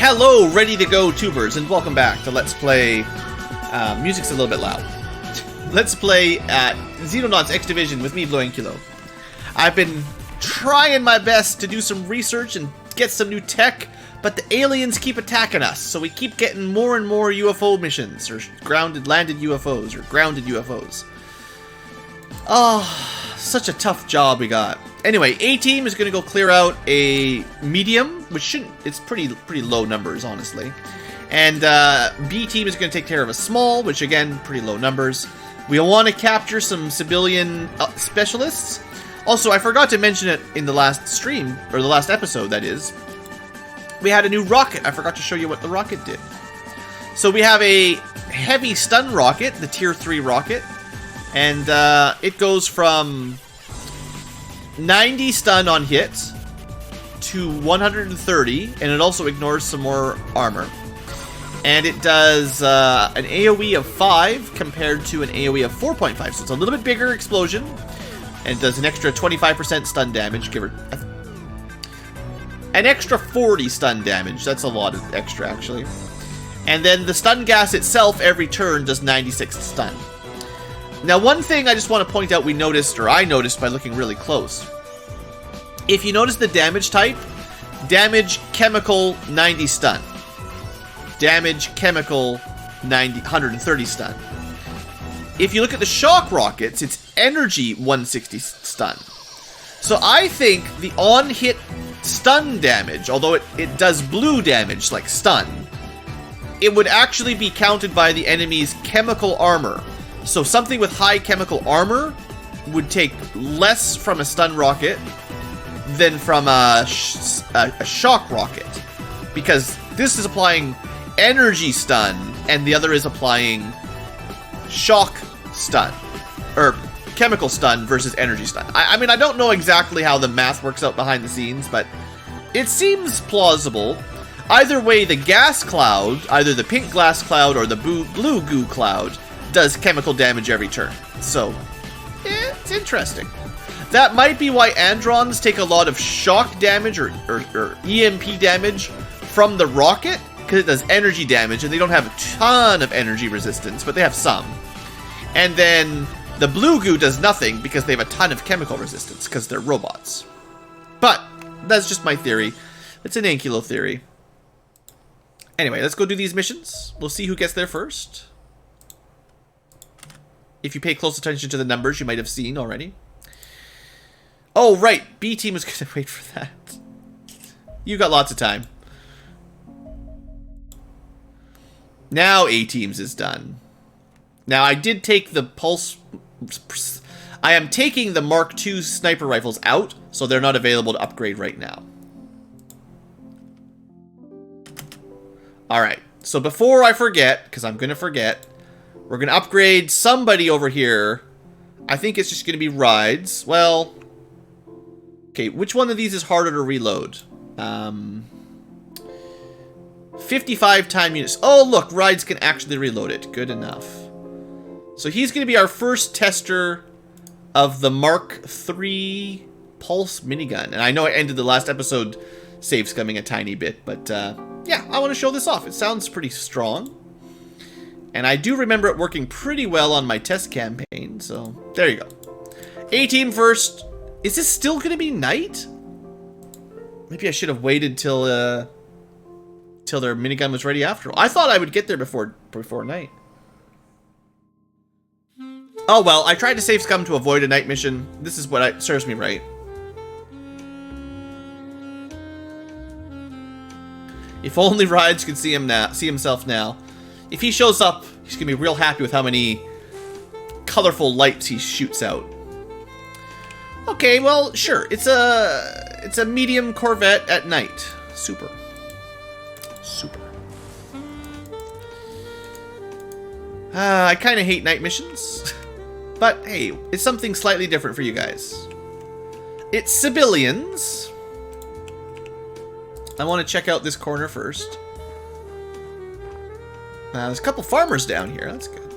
Hello, ready to go tubers, and welcome back to Let's Play. Music's a little bit loud. Let's Play Xenonauts X Division with me, BlueAnkylo. I've been trying my best to do some research and get some new tech, but the aliens keep attacking us, so we keep getting more and more UFO missions, or landed UFOs, or grounded UFOs. Oh, such a tough job we got. Anyway, A-Team is going to go clear out a medium, which shouldn't, it's pretty low numbers, honestly. And B-Team is going to take care of a small, which again, pretty low numbers. We want to capture some Sebillian specialists. Also, I forgot to mention it in the last stream, or the last episode, that is. We had a new rocket. I forgot to show you what the rocket did. So we have a heavy stun rocket, the Tier 3 rocket. And it goes from 90 stun on hit to 130, and it also ignores some more armor. And it does an AoE of 5 compared to an AoE of 4.5, so it's a little bit bigger explosion. And it does an extra 25% stun damage, give her an extra 40 stun damage. That's a lot of extra, actually. And then the stun gas itself every turn does 96 stun. Now, one thing I just want to point out I noticed by looking really close. If you notice the damage type, damage, chemical, 90 stun. Damage, chemical, 130 stun. If you look at the shock rockets, it's energy, 160 stun. So I think the on-hit stun damage, although it does blue damage, like stun, it would actually be counted by the enemy's chemical armor. So something with high chemical armor would take less from a stun rocket than from a shock rocket. Because this is applying energy stun, and the other is applying shock stun. Or chemical stun versus energy stun. I mean, I don't know exactly how the math works out behind the scenes, but it seems plausible. Either way, the gas cloud, either the pink glass cloud or the blue goo cloud, does chemical damage every turn. So, it's interesting. That might be why Androns take a lot of shock damage or EMP damage from the rocket, because it does energy damage, and they don't have a ton of energy resistance, but they have some. And then the blue goo does nothing because they have a ton of chemical resistance, because they're robots. But, that's just my theory. It's an Ankylo theory. Anyway, let's go do these missions. We'll see who gets there first. If you pay close attention to the numbers, you might have seen already. Oh, right. B-Team was going to wait for that. You got lots of time. Now A-Team's is done. Now, I did take the pulse... I am taking the Mark II sniper rifles out, so they're not available to upgrade right now. Alright. So before I forget, because I'm going to forget... We're going to upgrade somebody over here. I think it's just going to be Rides. Well, okay, which one of these is harder to reload? 55 time units. Oh, look, Rides can actually reload it. Good enough. So he's going to be our first tester of the Mark III Pulse minigun. And I know I ended the last episode save scumming a tiny bit, but yeah, I want to show this off. It sounds pretty strong. And I do remember it working pretty well on my test campaign, so there you go. A-Team first. Is this still going to be night? Maybe I should have waited till their minigun was ready after all. I thought I would get there before night. Oh well, I tried to save scum to avoid a night mission. This is what serves me right. If only Rides could see himself now. If he shows up, he's going to be real happy with how many colorful lights he shoots out. Okay, well, sure. It's a medium Corvette at night. Super. Super. I kind of hate night missions. But, hey, it's something slightly different for you guys. It's Sebillians. I want to check out this corner first. There's a couple farmers down here. That's good.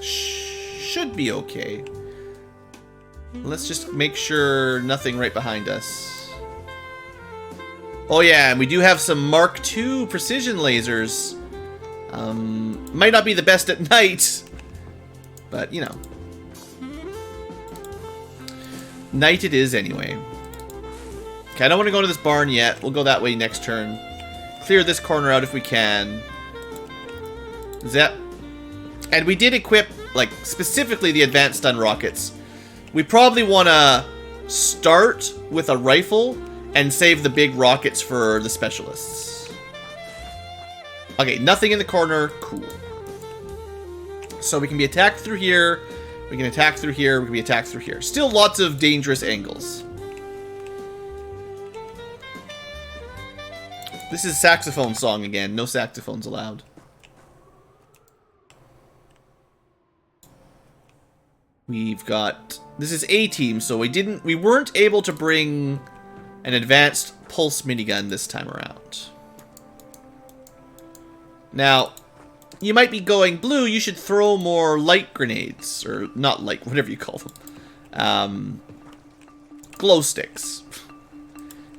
Should be okay. Let's just make sure nothing right behind us. Oh yeah, and we do have some Mark II precision lasers. Might not be the best at night, but you know. Night it is anyway. Okay, I don't want to go to this barn yet. We'll go that way next turn. Clear this corner out if we can. Zep. And we did equip, like, specifically the advanced stun rockets. We probably want to start with a rifle and save the big rockets for the specialists. Okay, nothing in the corner. Cool. So we can be attacked through here. We can attack through here. We can be attacked through here. Still lots of dangerous angles. This is saxophone song again. No saxophones allowed. We've got... This is A team, so we weren't able to bring an advanced pulse minigun this time around. Now, you might be going, Blue, you should throw more light grenades. Or not light, whatever you call them. Glow sticks.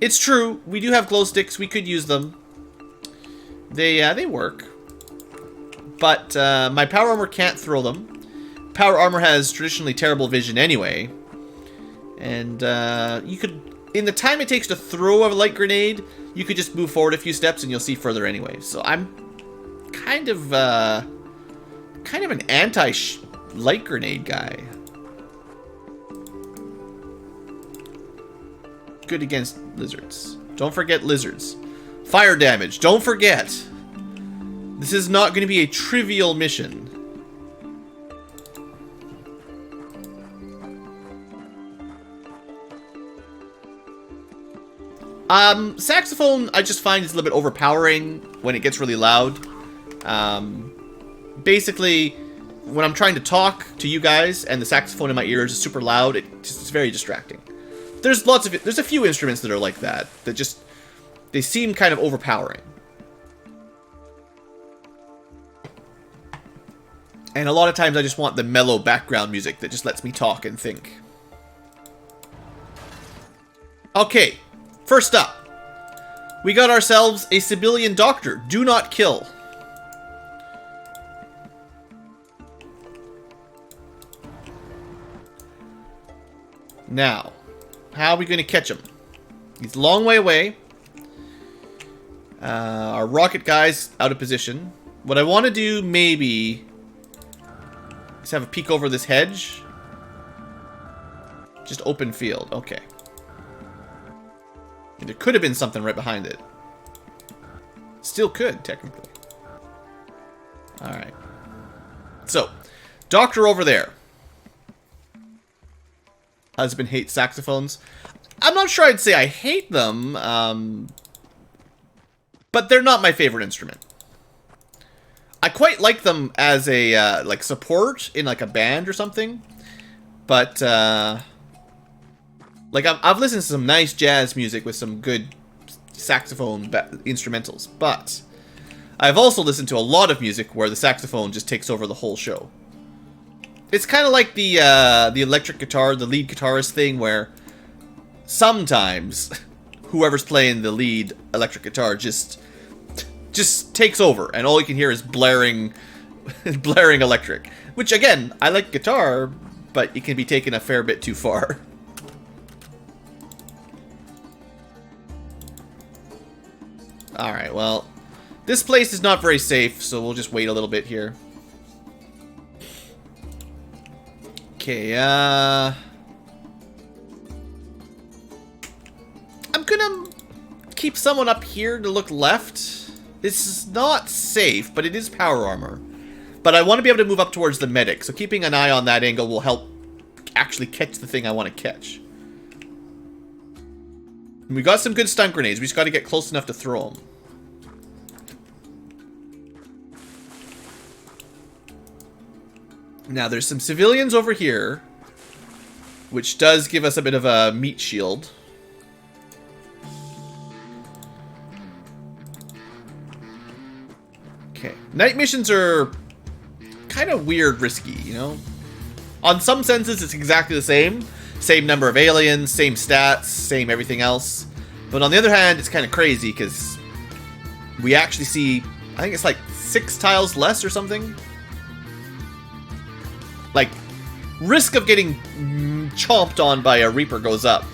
It's true, we do have glow sticks. We could use them. They work. But my power armor can't throw them. Power armor has traditionally terrible vision anyway. And you could, in the time it takes to throw a light grenade, you could just move forward a few steps and you'll see further anyway. So I'm kind of an anti-light grenade guy. Good against lizards. Don't forget lizards. Fire damage. Don't forget. This is not going to be a trivial mission. Saxophone I just find is a little bit overpowering when it gets really loud. Basically, when I'm trying to talk to you guys and the saxophone in my ears is super loud, it's very distracting. There's a few instruments that are like that just, they seem kind of overpowering. And a lot of times I just want the mellow background music that just lets me talk and think. Okay, first up, we got ourselves a Sebillian doctor. Do not kill. Now, how are we going to catch him? He's a long way away. Our rocket guy's out of position. What I want to do, maybe, is have a peek over this hedge. Just open field. Okay. And there could have been something right behind it. Still could, technically. Alright. So, doctor over there. Husband hates saxophones. I'm not sure I'd say I hate them, but they're not my favorite instrument. I quite like them as a, like, support in, like, a band or something. But, like, I've listened to some nice jazz music with some good saxophone instrumentals. But I've also listened to a lot of music where the saxophone just takes over the whole show. It's kind of like the electric guitar, the lead guitarist thing, where sometimes whoever's playing the lead electric guitar just takes over, and all you can hear is blaring electric. Which, again, I like guitar, but it can be taken a fair bit too far. Alright, well, this place is not very safe, so we'll just wait a little bit here. Okay, I'm gonna keep someone up here to look left. This is not safe, but it is power armor. But I want to be able to move up towards the medic, so keeping an eye on that angle will help actually catch the thing I want to catch. And we got some good stun grenades, we just got to get close enough to throw them. Now, there's some civilians over here, which does give us a bit of a meat shield. Okay. Night missions are kind of weird, risky, you know? On some senses, it's exactly the same. Same number of aliens, same stats, same everything else. But on the other hand, it's kind of crazy because we actually see, I think it's like 6 tiles less or something. Like, risk of getting chomped on by a Reaper goes up.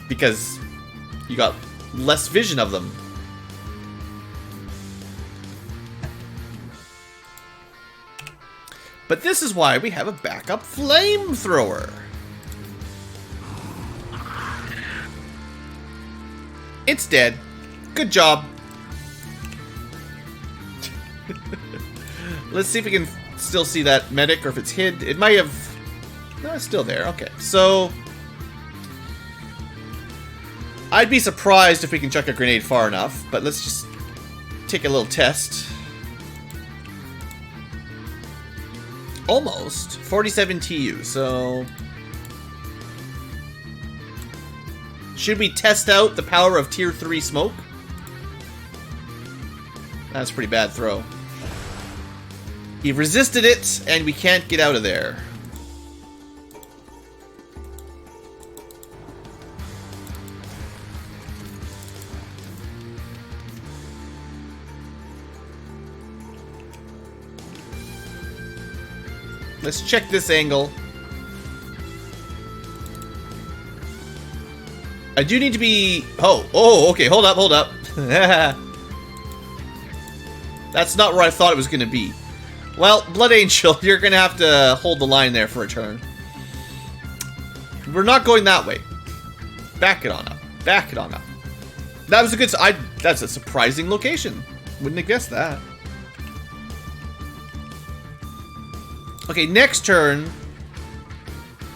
Because you got less vision of them. But this is why we have a backup flamethrower. It's dead. Good job. Let's see if we can still see that medic, or if it's hid. It might have... No, it's still there. Okay, so... I'd be surprised if we can chuck a grenade far enough, but let's just take a little test. Almost. 47 TU, so... Should we test out the power of Tier 3 smoke? That's a pretty bad throw. He resisted it, and we can't get out of there. Let's check this angle. I do need to be... Oh, okay, hold up. That's not where I thought it was going to be. Well, Blood Angel, you're going to have to hold the line there for a turn. We're not going that way. Back it on up. Back it on up. That was a good... that's a surprising location. Wouldn't have guessed that. Okay, next turn.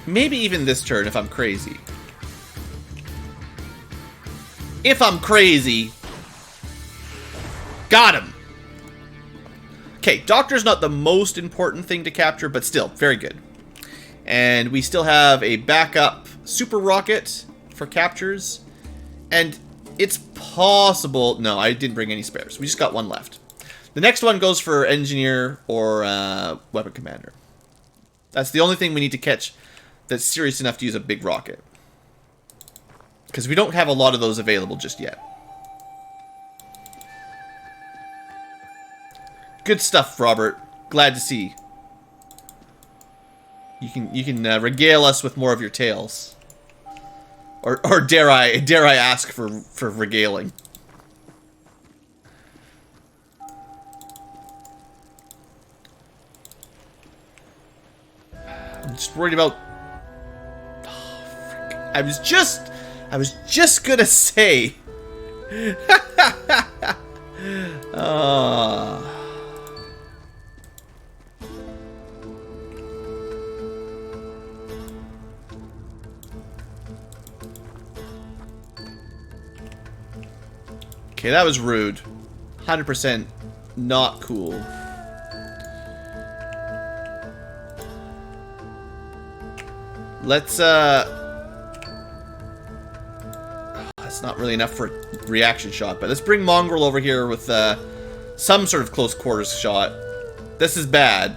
Maybe even this turn if I'm crazy. If I'm crazy. Got him. Okay, Doctor's not the most important thing to capture, but still, very good. And we still have a backup super rocket for captures. And it's possible... No, I didn't bring any spares. We just got one left. The next one goes for engineer or weapon commander. That's the only thing we need to catch that's serious enough to use a big rocket. Because we don't have a lot of those available just yet. Good stuff, Robert. Glad to see. You can regale us with more of your tales. Or dare I ask for regaling. I'm just worried about... Oh, frick. I was just gonna say... Oh... Okay, that was rude. 100% not cool. Let's, that's not really enough for a reaction shot, but let's bring Mongrel over here with, some sort of close quarters shot. This is bad.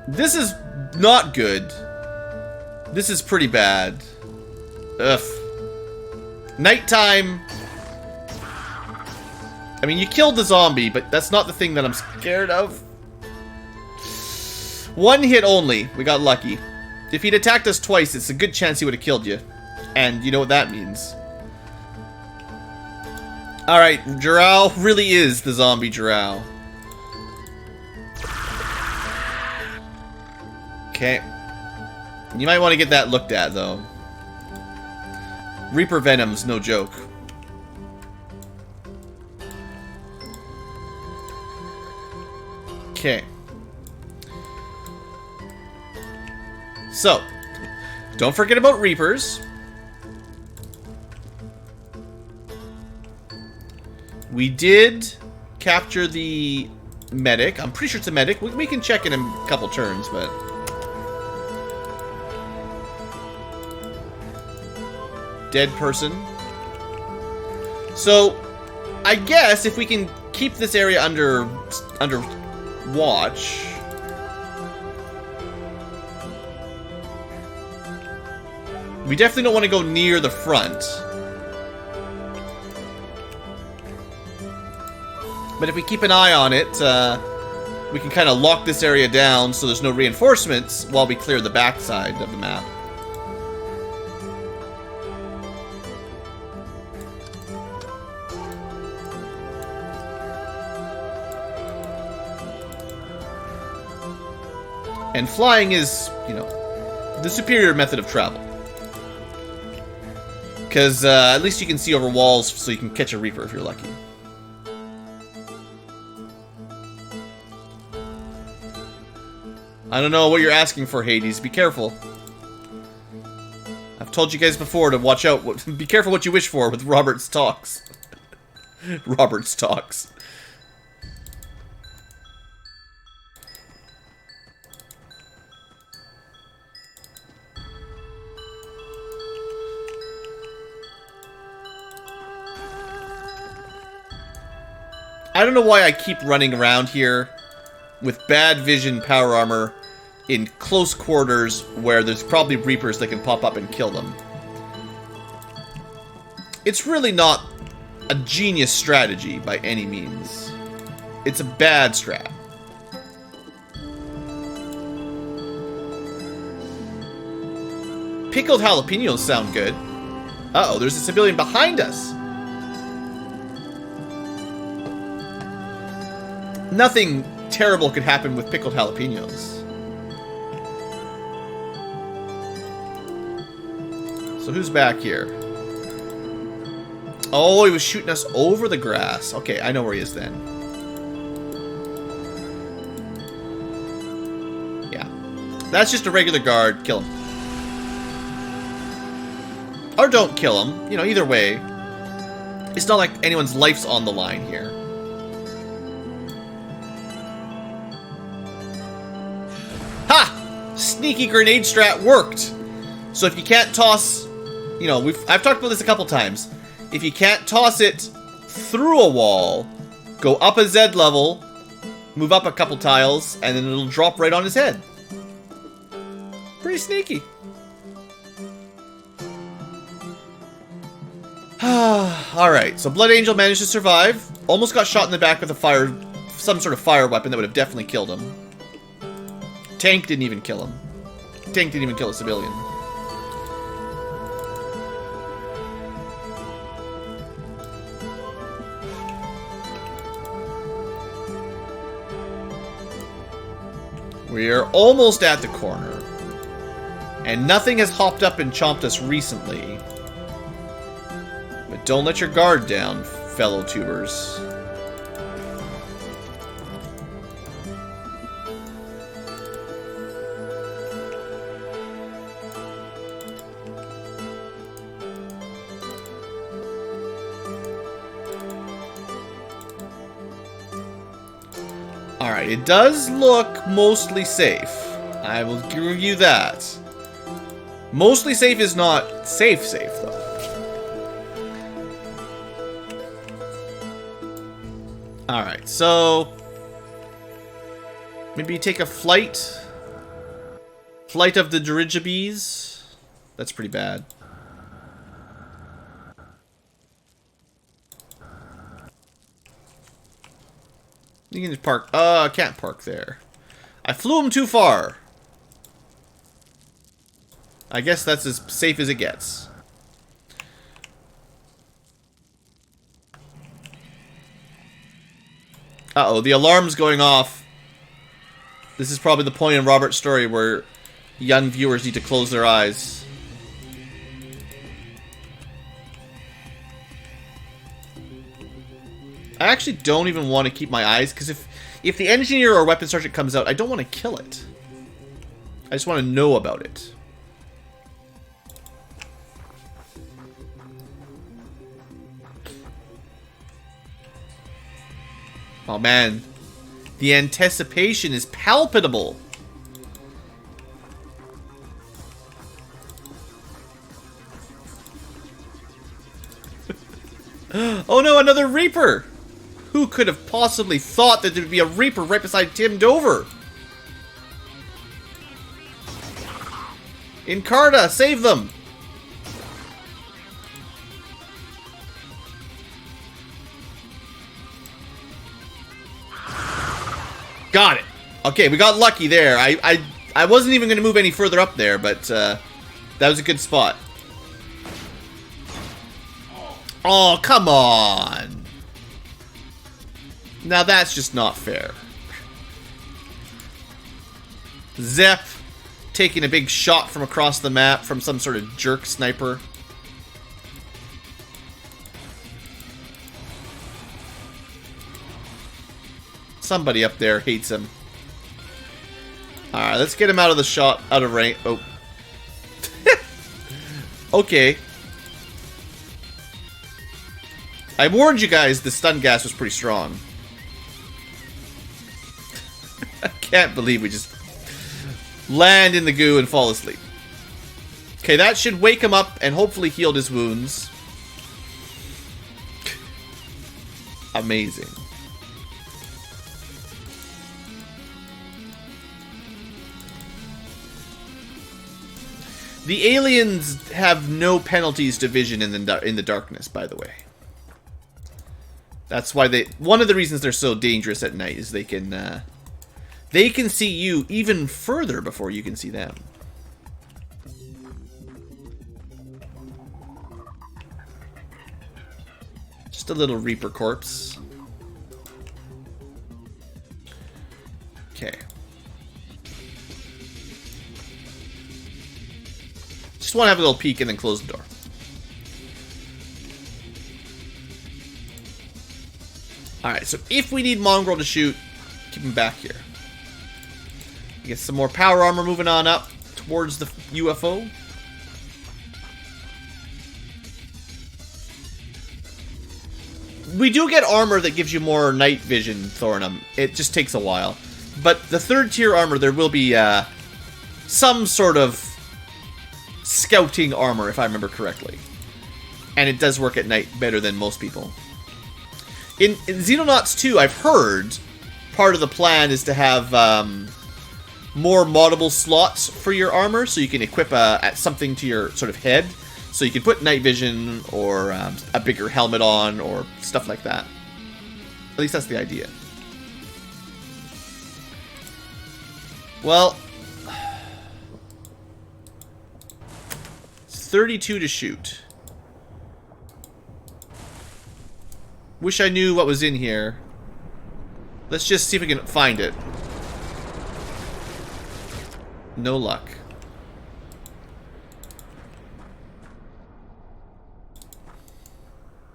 This is not good. This is pretty bad. Ugh. Nighttime. I mean, you killed the zombie, but that's not the thing that I'm scared of. One hit only. We got lucky. If he'd attacked us twice, it's a good chance he would have killed you. And you know what that means. Alright, Jarrell really is the zombie Jarrell. Okay. You might want to get that looked at, though. Reaper Venom's no joke. Okay. So, don't forget about Reapers. We did capture the medic. I'm pretty sure it's a medic. We can check in a couple turns, but... Dead person. So, I guess if we can keep this area under watch. We definitely don't want to go near the front. But if we keep an eye on it, we can kind of lock this area down so there's no reinforcements while we clear the backside of the map. And flying is, you know, the superior method of travel. Because at least you can see over walls so you can catch a Reaper if you're lucky. I don't know what you're asking for, Hades. Be careful. I've told you guys before to watch out. Be careful what you wish for with Robert's talks. Robert's talks. I don't know why I keep running around here with bad vision power armor in close quarters where there's probably Reapers that can pop up and kill them. It's really not a genius strategy by any means. It's a bad strat. Pickled jalapenos sound good. Uh-oh, there's a Sebillian behind us. Nothing terrible could happen with pickled jalapenos. So who's back here? Oh, he was shooting us over the grass. Okay, I know where he is then. Yeah. That's just a regular guard. Kill him. Or don't kill him. You know, either way. It's not like anyone's life's on the line here. Ha! Sneaky grenade strat worked. So if you can't toss... You know, I've talked about this a couple times. If you can't toss it through a wall, go up a Z level, move up a couple tiles, and then it'll drop right on his head. Pretty sneaky. Alright, so Blood Angel managed to survive. Almost got shot in the back with some sort of fire weapon that would have definitely killed him. Tank didn't even kill him. Tank didn't even kill a civilian. We are almost at the corner. And nothing has hopped up and chomped us recently. But don't let your guard down, fellow tubers. Alright, it does look mostly safe. I will give you that. Mostly safe is not safe, though. Alright, so... maybe take a flight. Flight of the dirigibles. That's pretty bad. You can just park. I can't park there. I flew him too far. I guess that's as safe as it gets. Uh-oh, the alarm's going off. This is probably the point in Robert's story where young viewers need to close their eyes. I actually don't even want to keep my eyes, because if the engineer or weapon sergeant comes out, I don't want to kill it. I just want to know about it. Oh man, the anticipation is palpable. Oh no, another Reaper! Who could have possibly thought that there would be a Reaper right beside Tim Dover? Encarta, save them! Got it. Okay, we got lucky there. I wasn't even going to move any further up there, but that was a good spot. Oh, come on. Now that's just not fair. Zep taking a big shot from across the map from some sort of jerk sniper. Somebody up there hates him. Alright, let's get him out of the shot, out of range. Oh. Okay. I warned you guys the stun gas was pretty strong. I can't believe we just land in the goo and fall asleep. Okay, that should wake him up and hopefully heal his wounds. Amazing. The aliens have no penalties to vision in the darkness, by the way. That's why one of the reasons they're so dangerous at night is they can see you even further before you can see them. Just a little Reaper corpse. Okay. Just want to have a little peek and then close the door. Alright, so if we need Mongrel to shoot, keep him back here. Get some more power armor moving on up towards the UFO. We do get armor that gives you more night vision, Thornum. It just takes a while. But the third tier armor, there will be some sort of scouting armor, if I remember correctly. And it does work at night better than most people. In Xenonauts 2, I've heard part of the plan is to have more moddable slots for your armor, so you can equip something to your sort of head. So you can put night vision or a bigger helmet on or stuff like that. At least that's the idea. Well, it's 32 to shoot. Wish I knew what was in here. Let's just see if we can find it. No luck.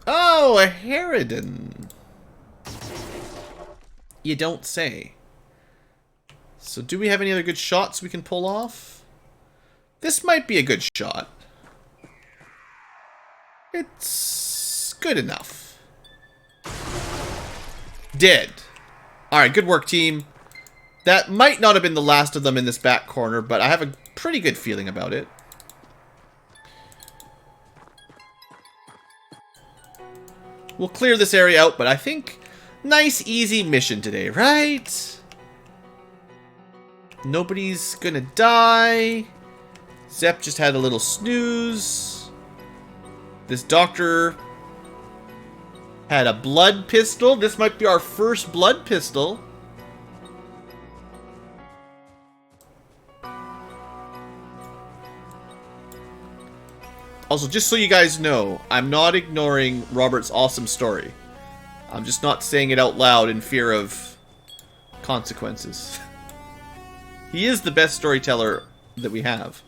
Oh, a Harridan. You don't say. So do we have any other good shots we can pull off? This might be a good shot. It's good enough. Dead. Alright, good work, team. That might not have been the last of them in this back corner, but I have a pretty good feeling about it. We'll clear this area out, but I think nice, easy mission today, right? Nobody's gonna die. Zep just had a little snooze. This doctor had a blood pistol. This might be our first blood pistol. Also, just so you guys know, I'm not ignoring Robert's awesome story. I'm just not saying it out loud in fear of consequences. He is the best storyteller that we have.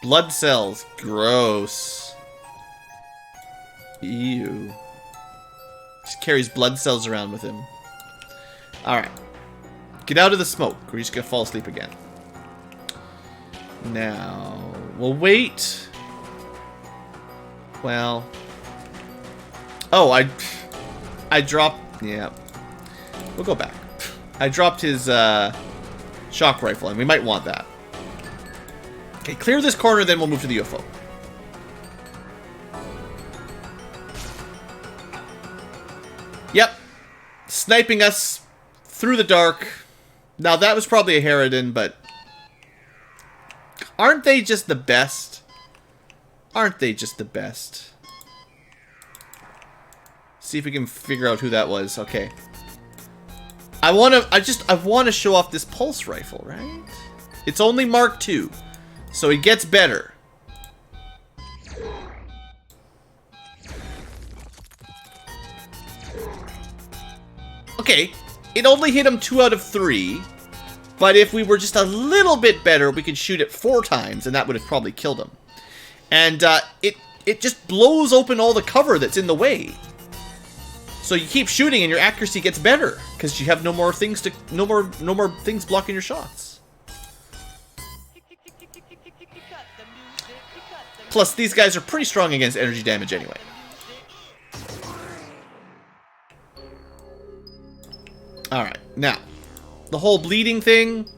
Blood cells. Gross. Ew. Just carries blood cells around with him. Alright. Get out of the smoke, or you're just gonna fall asleep again. Now, we'll wait. Well. Oh, I dropped... Yeah. We'll go back. I dropped his shock rifle, and we might want that. Okay, clear this corner, then we'll move to the UFO. Yep. Sniping us through the dark. Now, that was probably a Harridan, but... Aren't they just the best? Aren't they just the best? See if we can figure out who that was. Okay. I want to show off this pulse rifle, right? It's only Mark II, so it gets better. Okay, it only hit him 2 out of 3, but if we were just a little bit better, we could shoot it 4 times, and that would have probably killed him. And it just blows open all the cover that's in the way. So you keep shooting, and your accuracy gets better because you have no more things blocking your shots. Plus, these guys are pretty strong against energy damage anyway. Alright, now, the whole bleeding thing,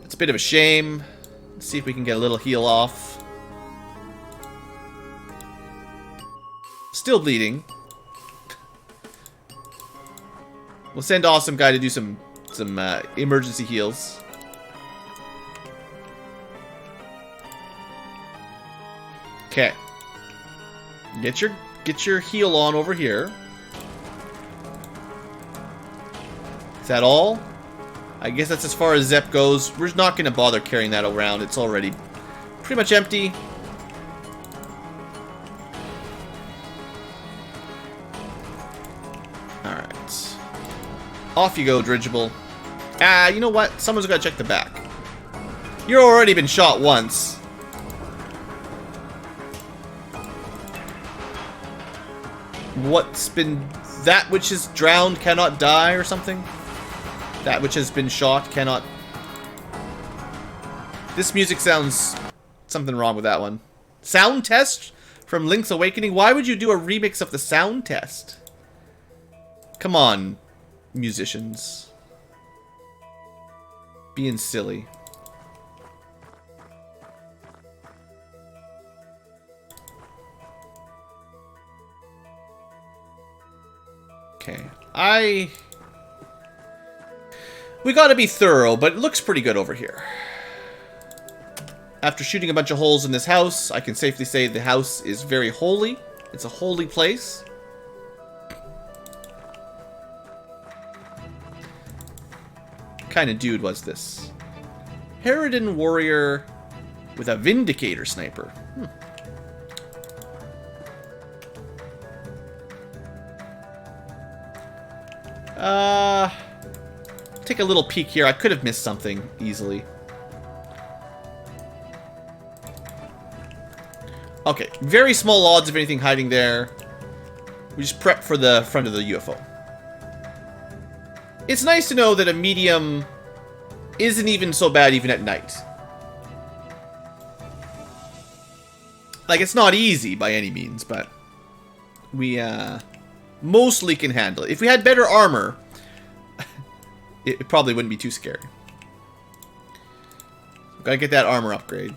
it's a bit of a shame. Let's see if we can get a little heal off. Still bleeding. We'll send Awesome Guy to do some emergency heals. Okay. Get your heal on over here. Is that all? I guess that's as far as Zep goes. We're not going to bother carrying that around. It's already pretty much empty. Alright. Off you go, Dirigible. Ah, you know what? Someone's got to check the back. You've already been shot once. What's been... That which is drowned cannot die or something? That which has been shot cannot... This music sounds... Something wrong with that one. Sound test from Link's Awakening? Why would you do a remix of the sound test? Come on, musicians. Being silly. Okay, we gotta be thorough, but it looks pretty good over here. After shooting a bunch of holes in this house, I can safely say the house is very holy. It's a holy place. What kind of dude was this? Harridan warrior with a Vindicator sniper. Take a little peek here. I could have missed something easily. Okay, very small odds of anything hiding there. We just prep for the front of the UFO. It's nice to know that a medium isn't even so bad even at night. Like, it's not easy by any means, but we mostly can handle it. If we had better armor, it probably wouldn't be too scary. Gotta get that armor upgrade.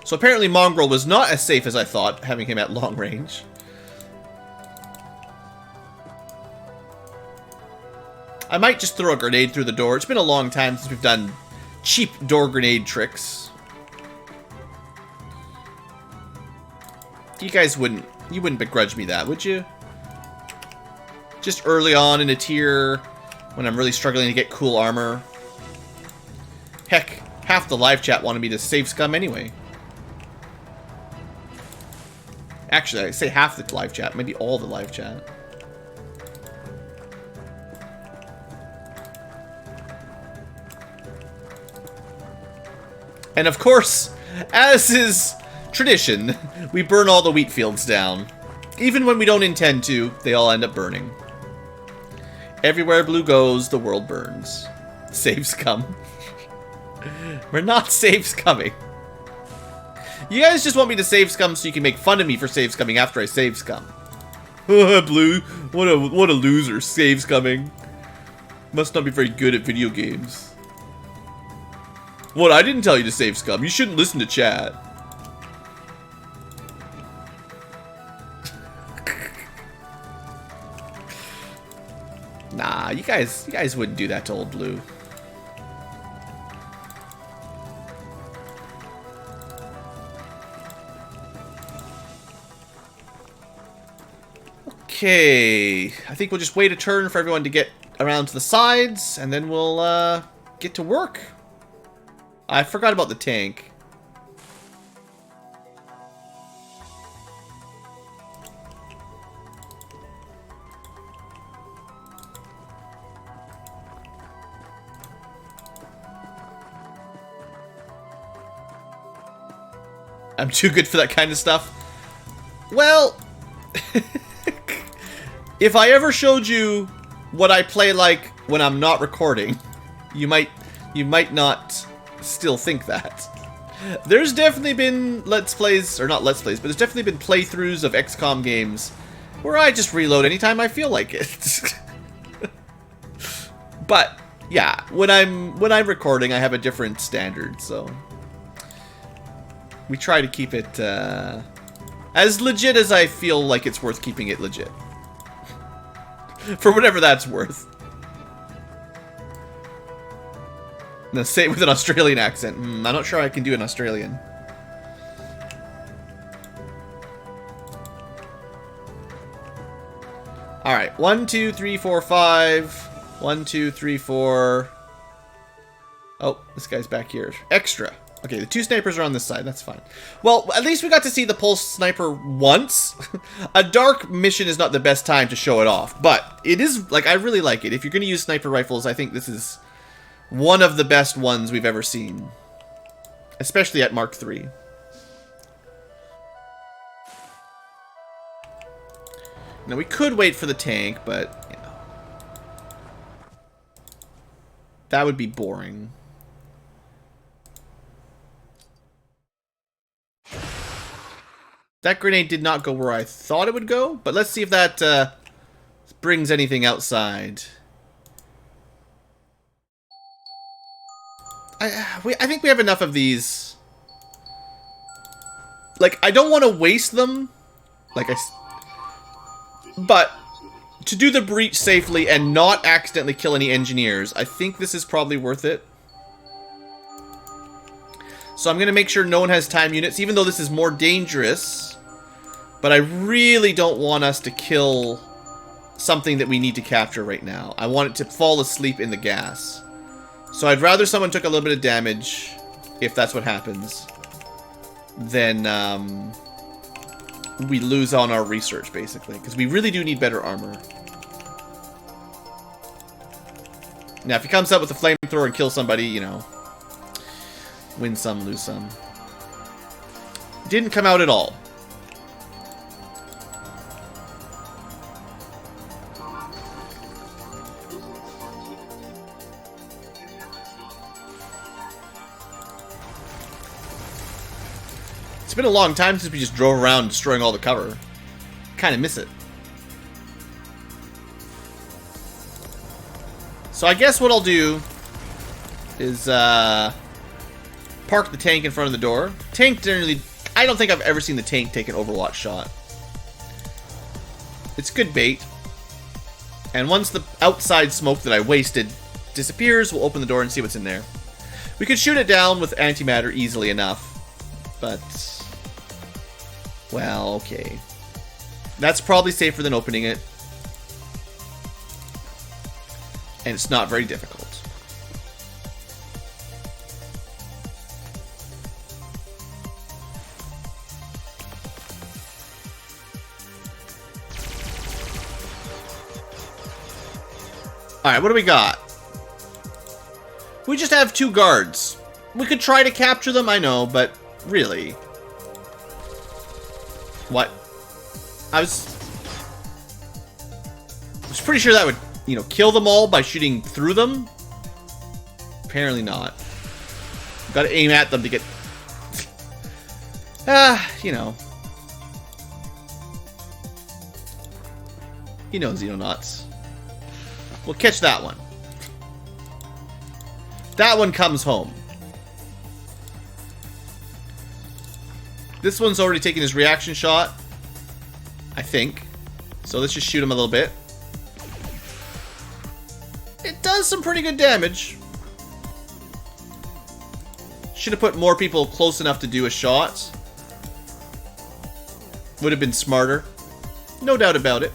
So apparently Mongrel was not as safe as I thought, having him at long range. I might just throw a grenade through the door. It's been a long time since we've done cheap door grenade tricks. You guys wouldn't begrudge me that, would you? Just early on in a tier, when I'm really struggling to get cool armor. Heck, half the live chat wanted me to save scum anyway. Actually, I say half the live chat, maybe all the live chat. And of course, as is tradition, we burn all the wheat fields down. Even when we don't intend to, they all end up burning. Everywhere blue goes, the world burns. Save scum. We're not save scumming. You guys just want me to save scum so you can make fun of me for save scumming after I save scum. Blue, what a loser, save scumming. Must not be very good at video games. What, I didn't tell you to save scum. You shouldn't listen to chat. Nah, you guys wouldn't do that to old Blue. Okay, I think we'll just wait a turn for everyone to get around to the sides, and then we'll get to work. I forgot about the tank. I'm too good for that kind of stuff. Well, if I ever showed you what I play like when I'm not recording, you might not still think that. There's definitely been Let's Plays, or not Let's Plays, but there's definitely been playthroughs of XCOM games where I just reload anytime I feel like it. But yeah, when I'm recording, I have a different standard, so we try to keep it as legit as I feel like it's worth keeping it legit. For whatever that's worth. Now say it with an Australian accent. I'm not sure I can do an Australian. Alright, 1, 2, 3, 4, 5. 1, 2, 3, 4. Oh, this guy's back here. Extra. Okay, the 2 snipers are on this side. That's fine. Well, at least we got to see the pulse sniper once. A dark mission is not the best time to show it off, but it is, like, I really like it. If you're going to use sniper rifles, I think this is one of the best ones we've ever seen. Especially at Mark III. Now, we could wait for the tank, but, you know, that would be boring. That grenade did not go where I thought it would go, but let's see if that brings anything outside. I think we have enough of these. Like, I don't want to waste them. But to do the breach safely and not accidentally kill any engineers, I think this is probably worth it. So I'm going to make sure no one has time units, even though this is more dangerous. But I really don't want us to kill something that we need to capture right now. I want it to fall asleep in the gas. So I'd rather someone took a little bit of damage, if that's what happens, than we lose on our research, basically. Because we really do need better armor. Now, if he comes up with a flamethrower and kills somebody, you know, win some, lose some. Didn't come out at all. It's been a long time since we just drove around destroying all the cover. Kind of miss it. So I guess what I'll do is park the tank in front of the door. Tank generally, I don't think I've ever seen the tank take an Overwatch shot. It's good bait. And once the outside smoke that I wasted disappears, we'll open the door and see what's in there. We could shoot it down with antimatter easily enough. But, well, okay. That's probably safer than opening it. And it's not very difficult. Alright, what do we got? We just have 2 guards. We could try to capture them, I know, but really. What? I was pretty sure that would, you know, kill them all by shooting through them. Apparently not. Gotta aim at them to get... you know. You know Xenonauts. We'll catch that one. That one comes home. This one's already taken his reaction shot, I think. So let's just shoot him a little bit. It does some pretty good damage. Should have put more people close enough to do a shot. Would have been smarter. No doubt about it.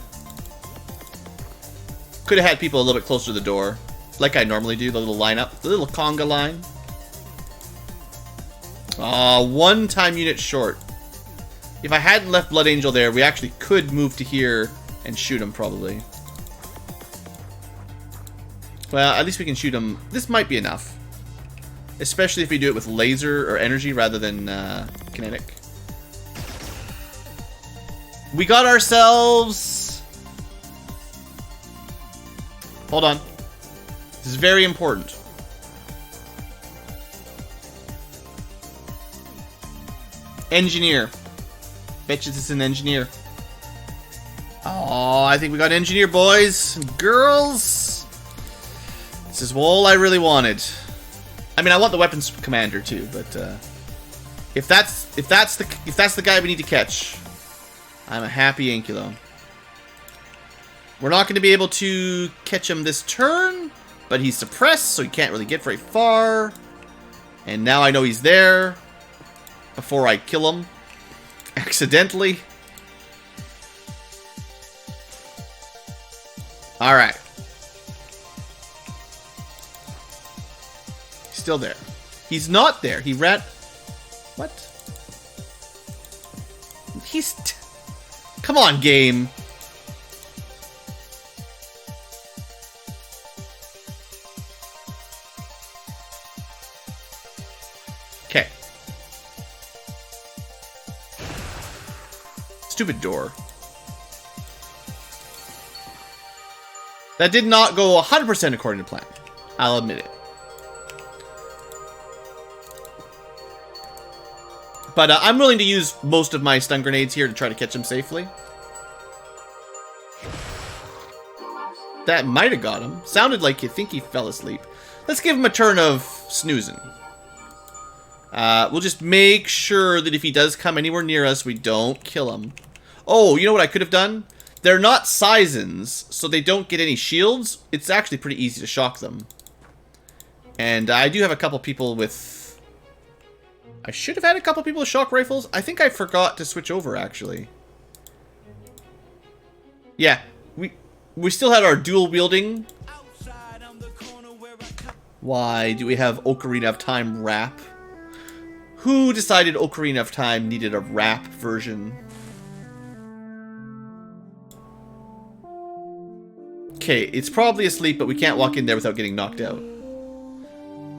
Could have had people a little bit closer to the door. Like I normally do, the little lineup. The little conga line. Aw, 1 time unit short. If I hadn't left Blood Angel there, we actually could move to here and shoot him, probably. Well, at least we can shoot him. This might be enough. Especially if we do it with laser or energy rather than kinetic. We got ourselves... Hold on. This is very important. Engineer. Betches it's an engineer. Oh, I think we got engineer, boys and girls. This is all I really wanted. I mean, I want the weapons commander too, but if that's the guy we need to catch, I'm a happy Ankylo. We're not going to be able to catch him this turn, but he's suppressed, so he can't really get very far. And now I know he's there before I kill him accidentally. All right. He's still there. He's not there. He ran. What? He's. Come on, game. Okay. Stupid door. That did not go 100% according to plan. I'll admit it. But I'm willing to use most of my stun grenades here to try to catch him safely. That might have got him. Sounded like you think he fell asleep. Let's give him a turn of snoozing. We'll just make sure that if he does come anywhere near us, we don't kill him. Oh, you know what I could have done? They're not Seisons, so they don't get any shields. It's actually pretty easy to shock them. And I do have a couple people with... I should have had a couple people with shock rifles. I think I forgot to switch over, actually. Yeah, we still had our dual wielding. Why do we have Ocarina of Time rap? Who decided Ocarina of Time needed a rap version? Okay, it's probably asleep, but we can't walk in there without getting knocked out.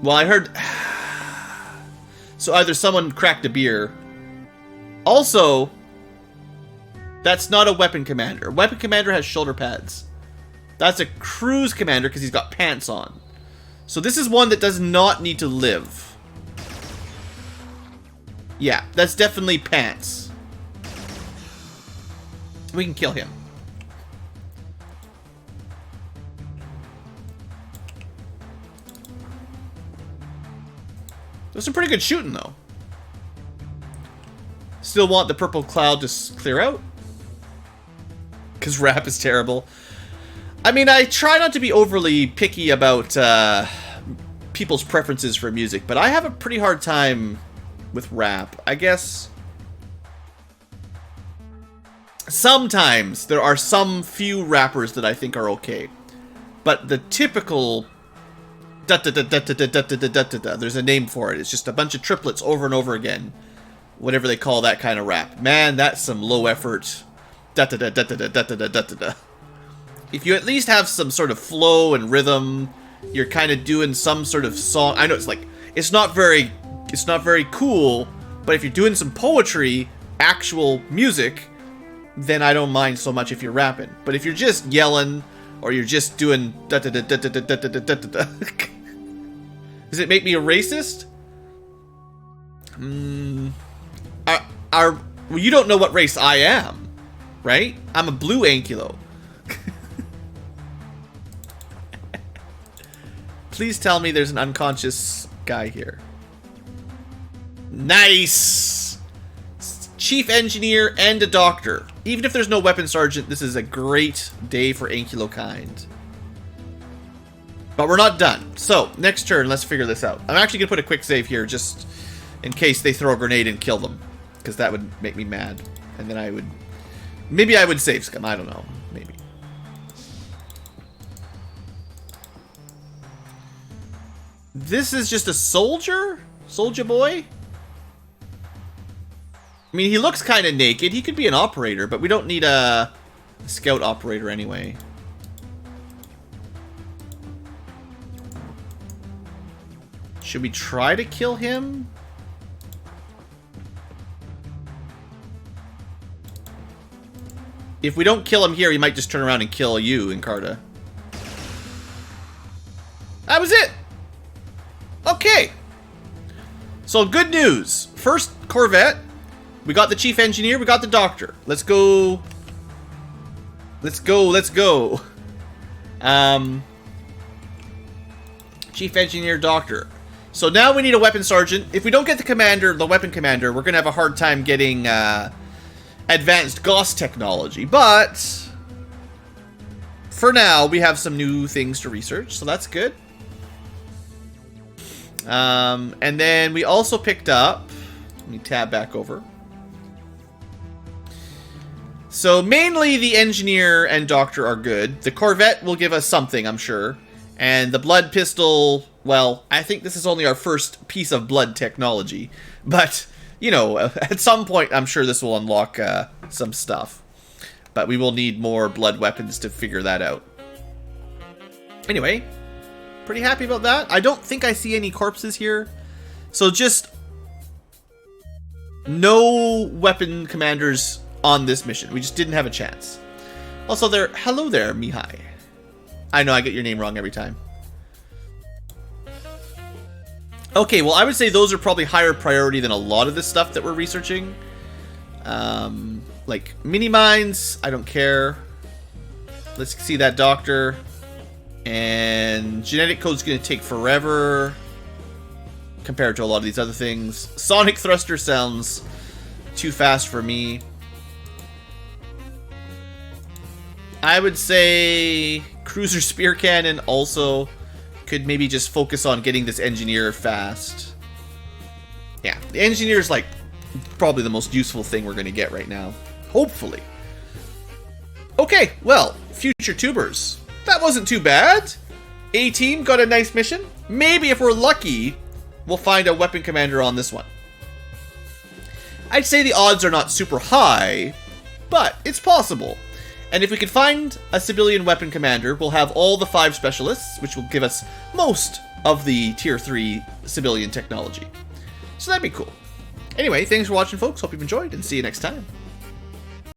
Well, I heard... So either someone cracked a beer. Also, that's not a weapon commander. Weapon commander has shoulder pads. That's a cruise commander because he's got pants on. So this is one that does not need to live. Yeah, that's definitely pants. We can kill him. There's some pretty good shooting, though. Still want the purple cloud to clear out. Because rap is terrible. I mean, I try not to be overly picky about people's preferences for music, but I have a pretty hard time with rap. I guess sometimes there are some few rappers that I think are okay. But the typical... There's a name for it. It's just a bunch of triplets over and over again. Whatever they call that kind of rap. Man, that's some low effort. If you at least have some sort of flow and rhythm, you're kind of doing some sort of song. I know it's not very cool, but if you're doing some poetry, actual music, then I don't mind so much if you're rapping. But if you're just yelling or you're just doing does it make me a racist? Well, you don't know what race I am, right? I'm a BlueAnkylo. Please tell me there's an unconscious guy here. Nice! Chief engineer and a doctor. Even if there's no weapon sergeant, this is a great day for Ankylo kind. But we're not done. So, next turn, let's figure this out. I'm actually going to put a quick save here just in case they throw a grenade and kill them. Because that would make me mad. And then I would... Maybe I would save scum. I don't know. Maybe. This is just a soldier? Soldier boy? I mean, he looks kind of naked. He could be an operator, but we don't need a scout operator anyway. Should we try to kill him? If we don't kill him here, he might just turn around and kill you, Encarta. That was it! Okay. So, good news. First Corvette. We got the chief engineer, we got the doctor. Let's go. Let's go, let's go. Chief engineer, doctor. So now we need a weapon sergeant. If we don't get the commander, the weapon commander, we're gonna have a hard time getting advanced Gauss technology. But for now, we have some new things to research, so that's good. And then we also picked up, let me tab back over. So mainly the engineer and doctor are good. The Corvette will give us something, I'm sure. And the blood pistol, well, I think this is only our first piece of blood technology. But, you know, at some point I'm sure this will unlock some stuff. But we will need more blood weapons to figure that out. Anyway, pretty happy about that. I don't think I see any corpses here. So just no weapon commanders on this mission. We just didn't have a chance. Also, hello there, Mihai. I know I get your name wrong every time. Okay, well, I would say those are probably higher priority than a lot of the stuff that we're researching. Like mini mines, I don't care. Let's see that doctor. And genetic code's gonna take forever compared to a lot of these other things. Sonic thruster sounds too fast for me. I would say cruiser spear cannon also could maybe just focus on getting this engineer fast. Yeah, the engineer is like probably the most useful thing we're going to get right now. Hopefully. Okay, well, future tubers. That wasn't too bad. A-team got a nice mission. Maybe if we're lucky, we'll find a weapon commander on this one. I'd say the odds are not super high, but it's possible. And if we can find a Sebillian weapon commander, we'll have all the 5 specialists, which will give us most of the Tier 3 Sebillian technology. So that'd be cool. Anyway, thanks for watching, folks. Hope you've enjoyed, and see you next time.